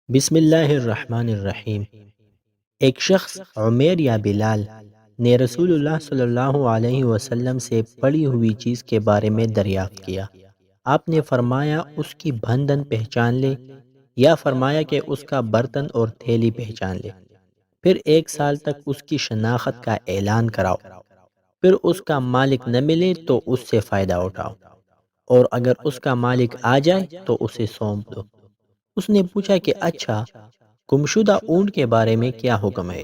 بسم اللہ الرحمن الرحیم۔ ایک شخص عمیر یا بلال نے رسول اللہ صلی اللہ علیہ وسلم سے پڑی ہوئی چیز کے بارے میں دریافت کیا۔ آپ نے فرمایا اس کی بندن پہچان لے، یا فرمایا کہ اس کا برتن اور تھیلی پہچان لے، پھر 1 سال تک اس کی شناخت کا اعلان کراؤ، پھر اس کا مالک نہ ملے تو اس سے فائدہ اٹھاؤ، اور اگر اس کا مالک آ جائے تو اسے سونپ دو۔ اس نے پوچھا کہ اچھا، گمشدہ اونٹ کے بارے میں کیا حکم ہے؟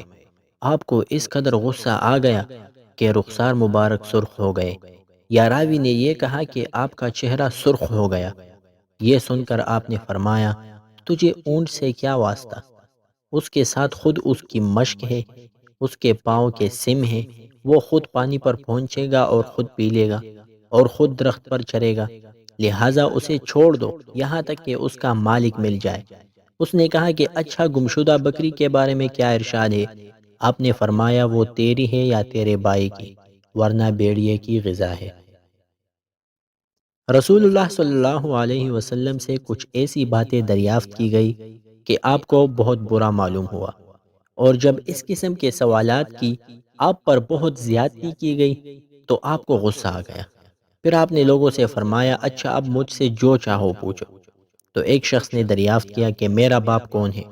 آپ کو اس قدر غصہ آ گیا کہ رخسار مبارک سرخ ہو گئے، یا راوی نے یہ کہا کہ آپ کا چہرہ سرخ ہو گیا۔ یہ سن کر آپ نے فرمایا، تجھے اونٹ سے کیا واسطہ؟ اس کے ساتھ خود اس کی مشک ہے، اس کے پاؤں کے سم ہیں، وہ خود پانی پر پہنچے گا اور خود پی لے گا اور خود درخت پر چرے گا، لہٰذا اسے چھوڑ دو یہاں تک کہ اس کا مالک مل جائے۔ اس نے کہا کہ اچھا، گمشدہ بکری کے بارے میں کیا ارشاد ہے؟ آپ نے فرمایا، وہ تیری ہے یا تیرے بھائی کی، ورنہ بھیڑیے کی غذا ہے۔ رسول اللہ صلی اللہ علیہ وسلم سے کچھ ایسی باتیں دریافت کی گئی کہ آپ کو بہت برا معلوم ہوا، اور جب اس قسم کے سوالات کی آپ پر بہت زیادتی کی گئی تو آپ کو غصہ آ گیا۔ پھر آپ نے لوگوں سے فرمایا، اچھا اب مجھ سے جو چاہو پوچھو۔ تو ایک شخص نے دریافت کیا کہ میرا باپ کون ہے؟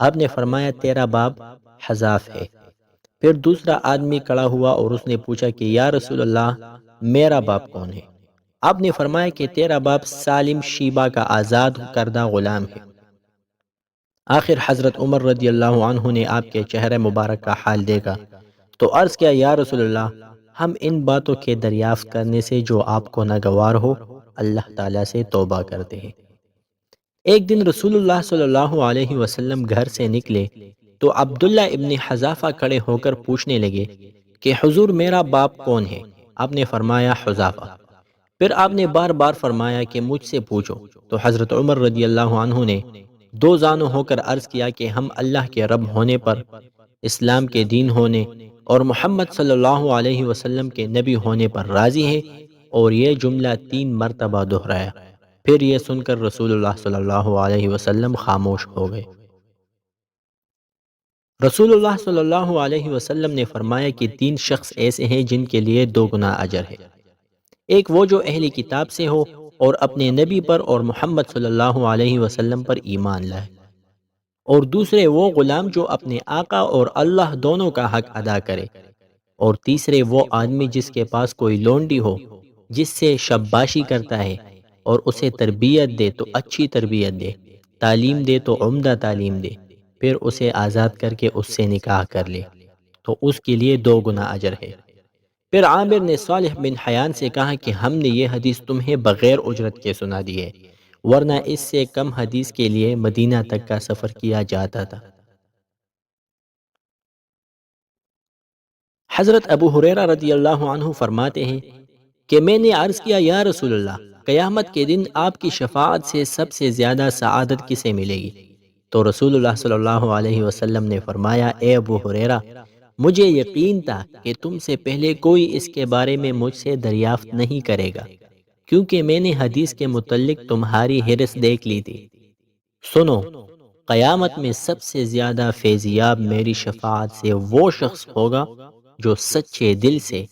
آپ نے فرمایا، تیرا باپ حذاف ہے۔ پھر دوسرا آدمی کھڑا ہوا اور اس نے پوچھا کہ یا رسول اللہ، میرا باپ کون ہے؟ آپ نے فرمایا کہ تیرا باپ سالم شیبہ کا آزاد کردہ غلام ہے۔ آخر حضرت عمر رضی اللہ عنہ نے آپ کے چہرے مبارک کا حال دیکھا تو عرض کیا، یا رسول اللہ، ہم ان باتوں کے دریافت کرنے سے جو آپ کو ناگوار ہو اللہ تعالیٰ سے توبہ کرتے ہیں۔ ایک دن رسول اللہ صلی اللہ علیہ وسلم گھر سے نکلے تو عبداللہ ابن حذافہ کھڑے ہو کر پوچھنے لگے کہ حضور، میرا باپ کون ہے؟ آپ نے فرمایا، حذافہ۔ پھر آپ نے بار بار فرمایا کہ مجھ سے پوچھو، تو حضرت عمر رضی اللہ عنہ نے دو زانو ہو کر عرض کیا کہ ہم اللہ کے رب ہونے پر، اسلام کے دین ہونے اور محمد صلی اللہ علیہ وسلم کے نبی ہونے پر راضی ہیں، اور یہ جملہ 3 مرتبہ دہرایا۔ پھر یہ سن کر رسول اللہ صلی اللہ علیہ وسلم خاموش ہو گئے۔ رسول اللہ صلی اللہ علیہ وسلم نے فرمایا کہ 3 شخص ایسے ہیں جن کے لیے 2 گنا اجر ہے۔ ایک وہ جو اہلی کتاب سے ہو اور اپنے نبی پر اور محمد صلی اللہ علیہ وسلم پر ایمان لائے، اور دوسرے وہ غلام جو اپنے آقا اور اللہ دونوں کا حق ادا کرے، اور تیسرے وہ آدمی جس کے پاس کوئی لونڈی ہو جس سے شباشی کرتا ہے، اور اسے تربیت دے تو اچھی تربیت دے، تعلیم دے تو عمدہ تعلیم دے، پھر اسے آزاد کر کے اس سے نکاح کر لے، تو اس کے لیے 2 گنا اجر ہے۔ پھر عامر نے صالح بن حیان سے کہا کہ ہم نے یہ حدیث تمہیں بغیر اجرت کے سنا دی ہے، ورنہ اس سے کم حدیث کے لیے مدینہ تک کا سفر کیا جاتا تھا۔ حضرت ابو ہریرہ رضی اللہ عنہ فرماتے ہیں کہ میں نے عرض کیا، یا رسول اللہ، قیامت کے دن آپ کی شفاعت سے سب سے زیادہ سعادت کسے ملے گی؟ تو رسول اللہ صلی اللہ علیہ وسلم نے فرمایا، اے ابو ہریرہ، مجھے یقین تھا کہ تم سے پہلے کوئی اس کے بارے میں مجھ سے دریافت نہیں کرے گا، کیونکہ میں نے حدیث کے متعلق تمہاری حرص دیکھ لی تھی۔ سنو، قیامت میں سب سے زیادہ فیضیاب میری شفاعت سے وہ شخص ہوگا جو سچے دل سے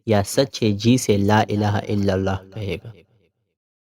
یا سچے جی سے لا الہ الا اللہ کہے گا۔